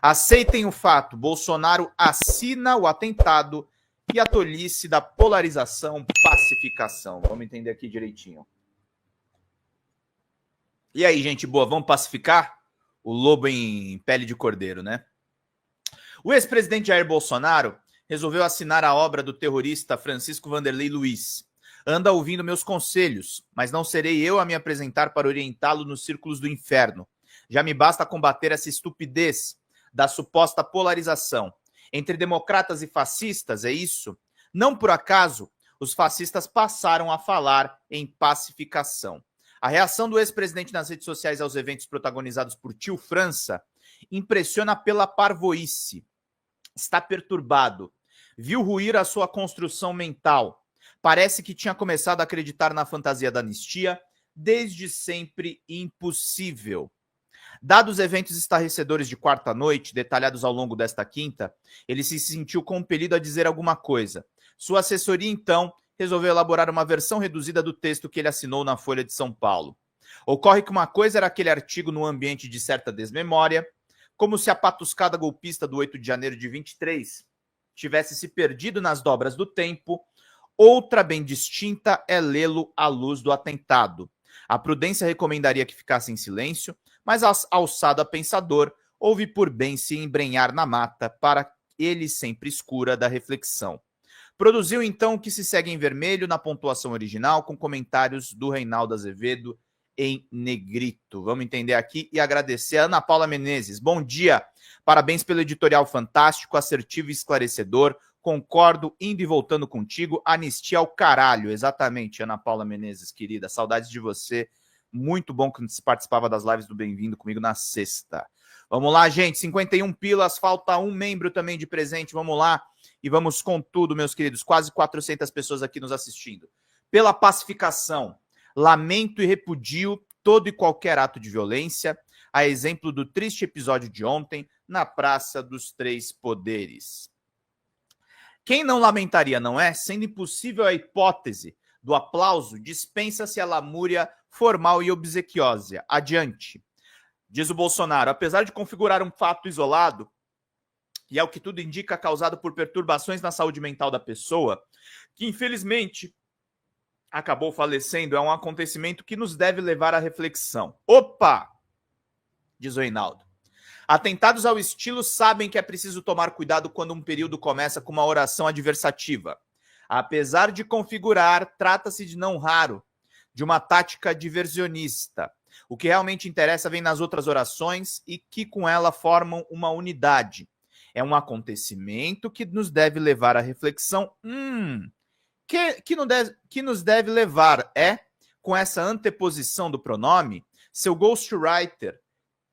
Aceitem o fato, Bolsonaro assina o atentado e a tolice da polarização, pacificação. Vamos entender aqui direitinho. E aí, gente boa, vamos pacificar? O lobo em pele de cordeiro, né? O ex-presidente Jair Bolsonaro resolveu assinar a obra do terrorista Francisco Vanderlei Luiz. Anda ouvindo meus conselhos, mas não serei eu a me apresentar para orientá-lo nos círculos do inferno. Já me basta combater essa estupidez da suposta polarização entre democratas e fascistas, é isso? Não por acaso, os fascistas passaram a falar em pacificação. A reação do ex-presidente nas redes sociais aos eventos protagonizados por Tio França impressiona pela parvoíce. Está perturbado. Viu ruir a sua construção mental. Parece que tinha começado a acreditar na fantasia da anistia, desde sempre impossível. Dados os eventos estarrecedores de quarta-noite, detalhados ao longo desta quinta, ele se sentiu compelido a dizer alguma coisa. Sua assessoria, então, resolveu elaborar uma versão reduzida do texto que ele assinou na Folha de São Paulo. Ocorre que uma coisa era aquele artigo no ambiente de certa desmemória, como se a patuscada golpista do 8 de janeiro de 23 tivesse se perdido nas dobras do tempo. Outra bem distinta é lê-lo à luz do atentado. A prudência recomendaria que ficasse em silêncio, mas alçado a pensador, houve por bem se embrenhar na mata para ele sempre escura da reflexão. Produziu então o que se segue em vermelho na pontuação original, com comentários do Reinaldo Azevedo em negrito. Vamos entender aqui e agradecer a Ana Paula Menezes. Bom dia, parabéns pelo editorial fantástico, assertivo e esclarecedor. Concordo, indo e voltando contigo. Anistia ao caralho, exatamente, Ana Paula Menezes, querida. Saudades de você. Muito bom que você participava das lives do Bem-vindo comigo na sexta. Vamos lá, gente. 51 pilas, falta um membro também de presente. Vamos lá e vamos com tudo, meus queridos. Quase 400 pessoas aqui nos assistindo. Pela pacificação, lamento e repudio todo e qualquer ato de violência, a exemplo do triste episódio de ontem na Praça dos Três Poderes. Quem não lamentaria, não é? Sendo impossível a hipótese do aplauso, dispensa-se a lamúria formal e obsequiosa. Adiante. Diz o Bolsonaro, apesar de configurar um fato isolado, e ao que tudo indica causado por perturbações na saúde mental da pessoa, que infelizmente acabou falecendo, é um acontecimento que nos deve levar à reflexão. Opa! Diz o Reinaldo. Atentados ao estilo sabem que é preciso tomar cuidado quando um período começa com uma oração adversativa. Apesar de configurar, trata-se de não raro, de uma tática diversionista. O que realmente interessa vem nas outras orações e que com ela formam uma unidade. É um acontecimento que nos deve levar à reflexão. Que nos deve levar com essa anteposição do pronome, seu ghostwriter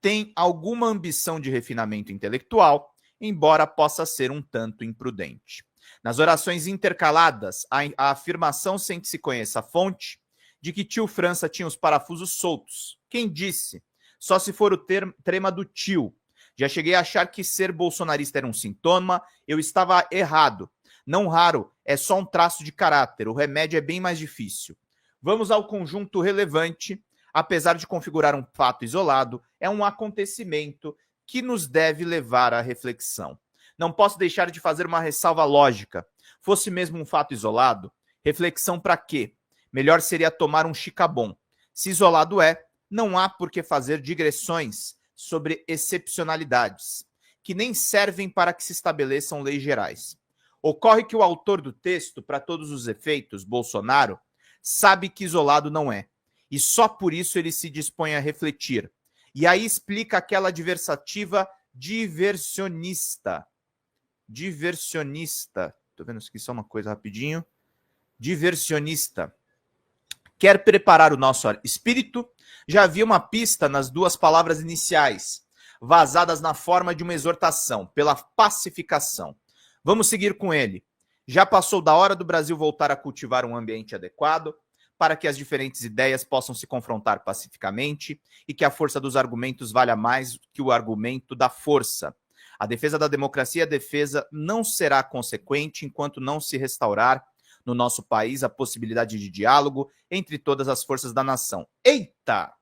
tem alguma ambição de refinamento intelectual, embora possa ser um tanto imprudente. Nas orações intercaladas, a afirmação sem que se conheça a fonte de que tio França tinha os parafusos soltos. Quem disse? Só se for o trema do tio. Já cheguei a achar que ser bolsonarista era um sintoma, eu estava errado. Não raro, é só um traço de caráter, o remédio é bem mais difícil. Vamos ao conjunto relevante. Apesar de configurar um fato isolado, é um acontecimento que nos deve levar à reflexão. Não posso deixar de fazer uma ressalva lógica. Fosse mesmo um fato isolado, reflexão para quê? Melhor seria tomar um chicabom. Se isolado não há por que fazer digressões sobre excepcionalidades, que nem servem para que se estabeleçam leis gerais. Ocorre que o autor do texto, para todos os efeitos, Bolsonaro, sabe que isolado não é. E só por isso ele se dispõe a refletir. E aí explica aquela adversativa diversionista. Diversionista. Estou vendo aqui só uma coisa rapidinho. Diversionista. Quer preparar o nosso espírito? Já havia uma pista nas duas palavras iniciais, vazadas na forma de uma exortação, pela pacificação. Vamos seguir com ele. Já passou da hora do Brasil voltar a cultivar um ambiente adequado, para que as diferentes ideias possam se confrontar pacificamente e que a força dos argumentos valha mais que o argumento da força. A defesa da democracia, a defesa não será consequente enquanto não se restaurar no nosso país a possibilidade de diálogo entre todas as forças da nação. Eita!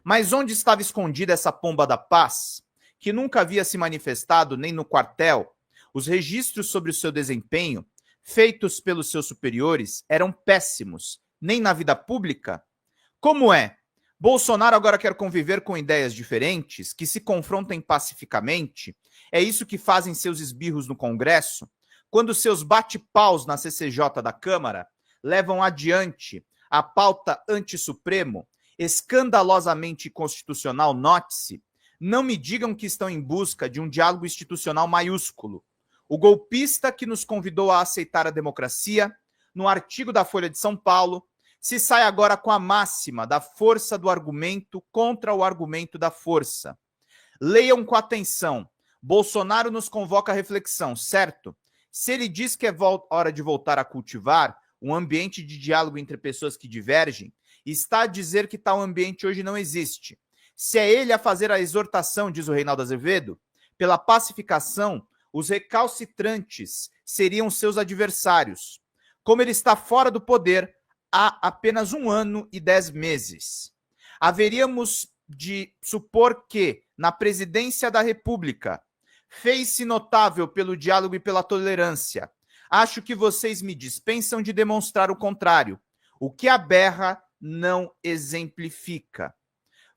Mas onde estava escondida essa pomba da paz que nunca havia se manifestado nem no quartel, os registros sobre o seu desempenho, feitos pelos seus superiores, eram péssimos, nem na vida pública? Como é? Bolsonaro agora quer conviver com ideias diferentes, que se confrontem pacificamente? É isso que fazem seus esbirros no Congresso? Quando seus bate-paus na CCJ da Câmara levam adiante a pauta anti-Supremo, escandalosamente constitucional, note-se, não me digam que estão em busca de um diálogo institucional maiúsculo. O golpista que nos convidou a aceitar a democracia, no artigo da Folha de São Paulo, se sai agora com a máxima da força do argumento contra o argumento da força. Leiam com atenção. Bolsonaro nos convoca a reflexão, certo? Se ele diz que é hora de voltar a cultivar um ambiente de diálogo entre pessoas que divergem, está a dizer que tal ambiente hoje não existe. Se é ele a fazer a exortação, diz o Reinaldo Azevedo, pela pacificação, os recalcitrantes seriam seus adversários. Como ele está fora do poder há apenas 1 ano e 10 meses. Haveríamos de supor que, na presidência da República, fez-se notável pelo diálogo e pela tolerância. Acho que vocês me dispensam de demonstrar o contrário. O que aberra não exemplifica.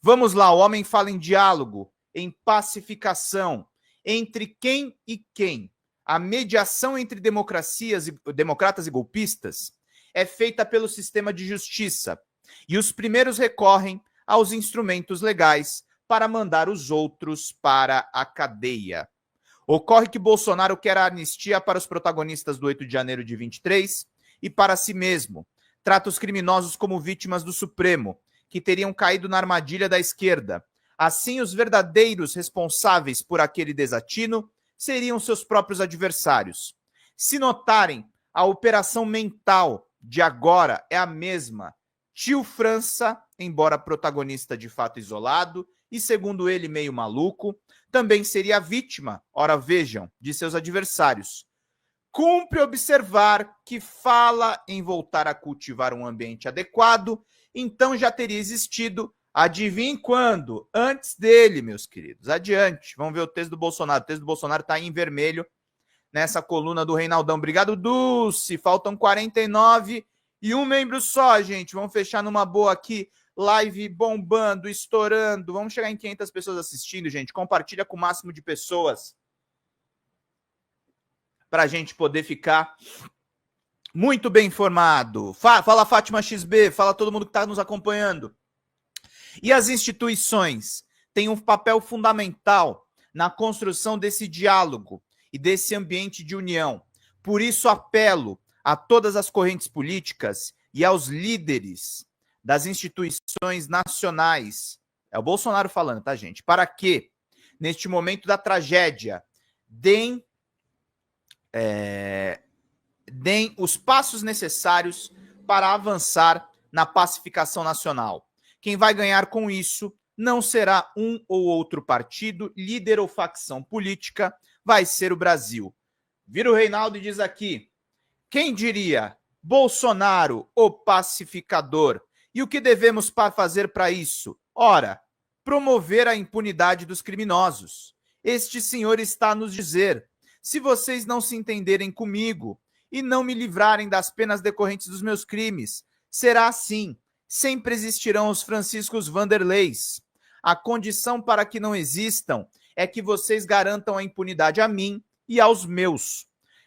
Vamos lá, o homem fala em diálogo, em pacificação. Entre quem e quem? A mediação entre democratas e golpistas é feita pelo sistema de justiça, e os primeiros recorrem aos instrumentos legais para mandar os outros para a cadeia. Ocorre que Bolsonaro quer a anistia para os protagonistas do 8 de janeiro de 23 e para si mesmo. Trata os criminosos como vítimas do Supremo, que teriam caído na armadilha da esquerda. Assim, os verdadeiros responsáveis por aquele desatino seriam seus próprios adversários. Se notarem, a operação mental de agora é a mesma. Tio França, embora protagonista de fato isolado e, segundo ele, meio maluco, também seria vítima, ora vejam, de seus adversários. Cumpre observar que fala em voltar a cultivar um ambiente adequado, então já teria existido, adivinhem quando? Antes dele, meus queridos. Adiante, vamos ver o texto do Bolsonaro. O texto do Bolsonaro está em vermelho nessa coluna do Reinaldão. Obrigado, Dulce. Faltam 49 e um membro só, gente. Vamos fechar numa boa aqui. Live bombando, estourando. Vamos chegar em 500 pessoas assistindo, gente. Compartilha com o máximo de pessoas para a gente poder ficar muito bem informado. Fala, Fátima XB. Fala todo mundo que está nos acompanhando. E as instituições têm um papel fundamental na construção desse diálogo e desse ambiente de união. Por isso, apelo a todas as correntes políticas e aos líderes das instituições nacionais. É o Bolsonaro falando, tá, gente? Para que, neste momento da tragédia, deem os passos necessários para avançar na pacificação nacional. Quem vai ganhar com isso não será um ou outro partido, líder ou facção política, vai ser o Brasil. Vira o Reinaldo e diz aqui, quem diria? Bolsonaro, o pacificador. E o que devemos fazer para isso? Ora, promover a impunidade dos criminosos. Este senhor está a nos dizer, se vocês não se entenderem comigo e não me livrarem das penas decorrentes dos meus crimes, será assim. Sempre existirão os Franciscos Vanderleis. A condição para que não existam é que vocês garantam a impunidade a mim e aos meus.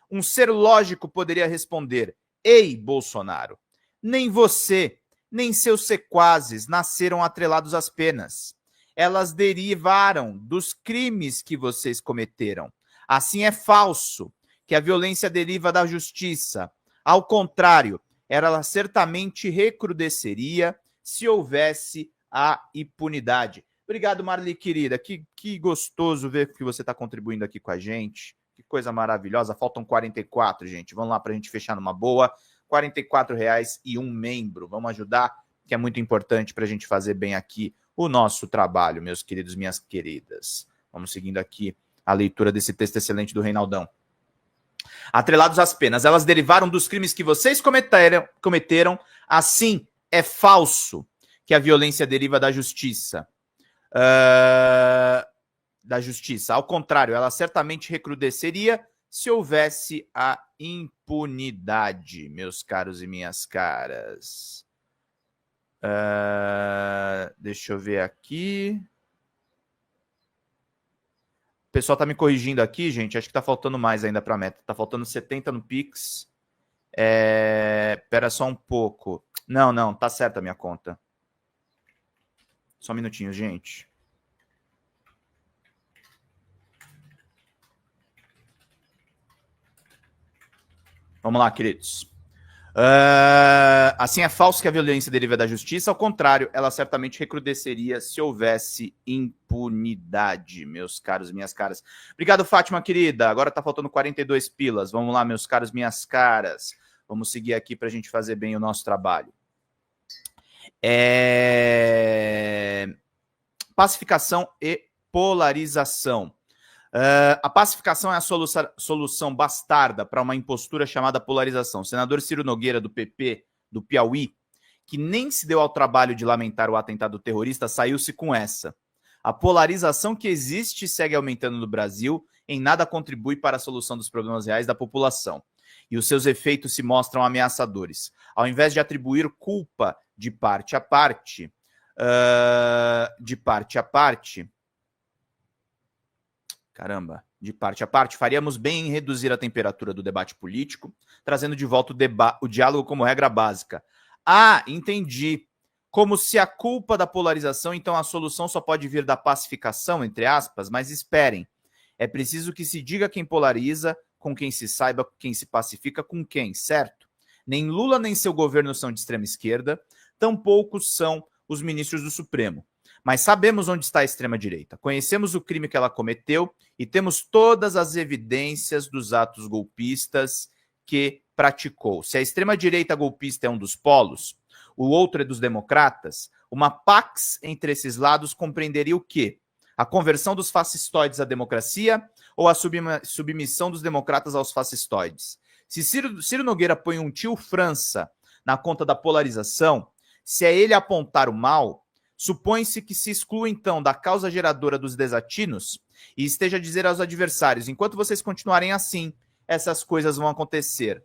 Um ser lógico poderia responder, ei, Bolsonaro, nem você, nem seus sequazes nasceram atrelados às penas. Elas derivaram dos crimes que vocês cometeram. Assim é falso que a violência deriva da justiça. Ao contrário, ela certamente recrudesceria se houvesse a impunidade. Obrigado, Marli, querida. Que gostoso ver que você está contribuindo aqui com a gente. Que coisa maravilhosa. Faltam 44, gente. Vamos lá para a gente fechar numa boa. R$44 e um membro. Vamos ajudar, que é muito importante para a gente fazer bem aqui o nosso trabalho, meus queridos, minhas queridas. Vamos seguindo aqui a leitura desse texto excelente do Reinaldão. Atrelados às penas, elas derivaram dos crimes que vocês cometeram. Assim, é falso que a violência deriva da justiça. da Justiça. Ao contrário, ela certamente recrudesceria se houvesse a impunidade, meus caros e minhas caras. Deixa eu ver aqui. O pessoal tá me corrigindo aqui, gente. Acho que tá faltando mais ainda para a meta. Tá faltando 70 no Pix. Espera só um pouco. Não, tá certa a minha conta. Só um minutinho, gente. Vamos lá, queridos. Assim, é falso que a violência deriva da justiça. Ao contrário, ela certamente recrudesceria se houvesse impunidade, meus caros e minhas caras. Obrigado, Fátima, querida. Agora tá faltando 42 pilas. Vamos lá, meus caros, minhas caras. Vamos seguir aqui para a gente fazer bem o nosso trabalho. Pacificação e polarização. A pacificação é a solução bastarda para uma impostura chamada polarização. O senador Ciro Nogueira, do PP, do Piauí, que nem se deu ao trabalho de lamentar o atentado terrorista, saiu-se com essa. A polarização que existe e segue aumentando no Brasil em nada contribui para a solução dos problemas reais da população. E os seus efeitos se mostram ameaçadores. Ao invés de atribuir culpa de parte a parte, faríamos bem em reduzir a temperatura do debate político, trazendo de volta o diálogo como regra básica. Entendi. Como se a culpa da polarização, então a solução só pode vir da pacificação, entre aspas, mas esperem. É preciso que se diga quem polariza, com quem se saiba quem se pacifica com quem, certo? Nem Lula nem seu governo são de extrema esquerda, tampouco são os ministros do Supremo. Mas sabemos onde está a extrema-direita. Conhecemos o crime que ela cometeu e temos todas as evidências dos atos golpistas que praticou. Se a extrema-direita golpista é um dos polos, o outro é dos democratas, uma pax entre esses lados compreenderia o quê? A conversão dos fascistoides à democracia ou a submissão dos democratas aos fascistoides? Se Ciro Nogueira põe um tio França na conta da polarização, se é ele apontar o mal, supõe-se que se exclua, então, da causa geradora dos desatinos e esteja a dizer aos adversários, enquanto vocês continuarem assim, essas coisas vão acontecer.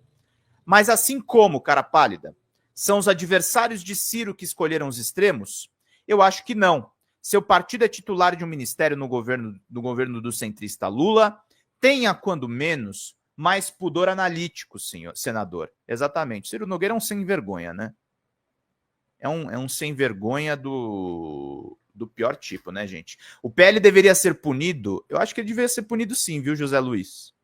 Mas assim como, cara pálida, são os adversários de Ciro que escolheram os extremos? Eu acho que não. Seu partido é titular de um ministério no governo do centrista Lula. Tenha, quando menos, mais pudor analítico, senador. Exatamente. Ciro Nogueira é um sem vergonha, né? É um sem vergonha do pior tipo, né, gente? O PL deveria ser punido? Eu acho que ele deveria ser punido sim, viu, José Luiz?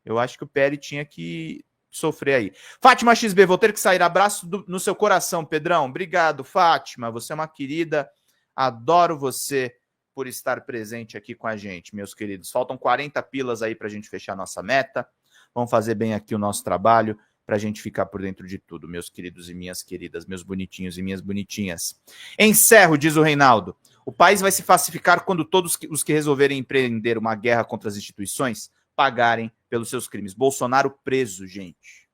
Eu acho que o PL tinha que sofrer aí. Fátima XB, vou ter que sair. Abraço no seu coração, Pedrão. Obrigado, Fátima. Você é uma querida. Adoro você por estar presente aqui com a gente, meus queridos. Faltam 40 pilas aí para a gente fechar a nossa meta. Vamos fazer bem aqui o nosso trabalho para a gente ficar por dentro de tudo, meus queridos e minhas queridas, meus bonitinhos e minhas bonitinhas. Encerro, diz o Reinaldo. O país vai se pacificar quando todos os que resolverem empreender uma guerra contra as instituições pagarem pelos seus crimes. Bolsonaro preso, gente.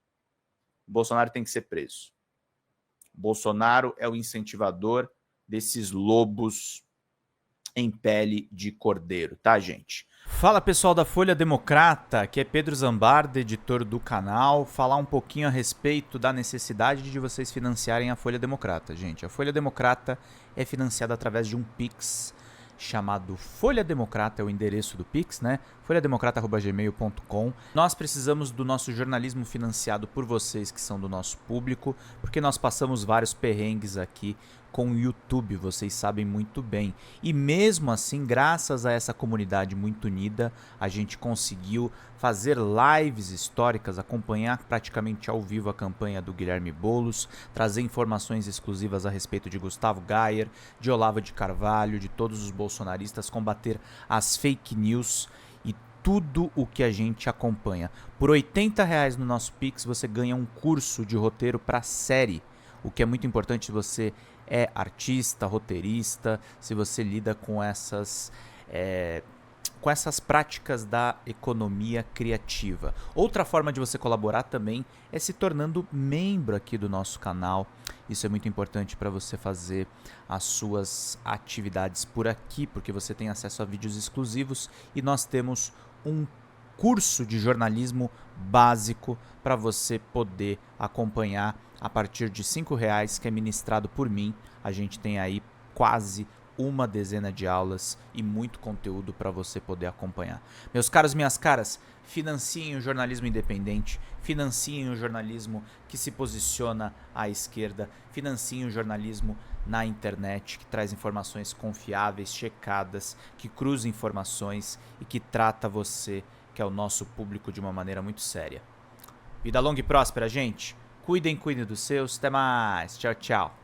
Bolsonaro tem que ser preso. Bolsonaro é o incentivador desses lobos em pele de cordeiro, tá, gente? Fala, pessoal da Folha Democrata, aqui é Pedro Zambarda, editor do canal, falar um pouquinho a respeito da necessidade de vocês financiarem a Folha Democrata, gente. A Folha Democrata é financiada através de um Pix chamado Folha Democrata, é o endereço do Pix, né? folhademocrata@gmail.com. Nós precisamos do nosso jornalismo financiado por vocês que são do nosso público, porque nós passamos vários perrengues aqui com o YouTube, vocês sabem muito bem. E mesmo assim, graças a essa comunidade muito unida, a gente conseguiu fazer lives históricas, acompanhar praticamente ao vivo a campanha do Guilherme Boulos, trazer informações exclusivas a respeito de Gustavo Gayer, de Olavo de Carvalho, de todos os bolsonaristas, combater as fake news e tudo o que a gente acompanha. Por R$80 no nosso Pix você ganha um curso de roteiro para série, o que é muito importante se você é artista, roteirista, se você lida com essas com essas práticas da economia criativa. Outra forma de você colaborar também é se tornando membro aqui do nosso canal. Isso é muito importante para você fazer as suas atividades por aqui, porque você tem acesso a vídeos exclusivos e nós temos um curso de jornalismo básico para você poder acompanhar a partir de R$5, que é ministrado por mim. A gente tem aí quase uma dezena de aulas e muito conteúdo para você poder acompanhar. Meus caros, minhas caras, financiem o jornalismo independente, financiem o jornalismo que se posiciona à esquerda, financiem o jornalismo na internet, que traz informações confiáveis, checadas, que cruza informações e que trata você, que é o nosso público, de uma maneira muito séria. Vida longa e próspera, gente. Cuidem dos seus. Até mais. Tchau, tchau.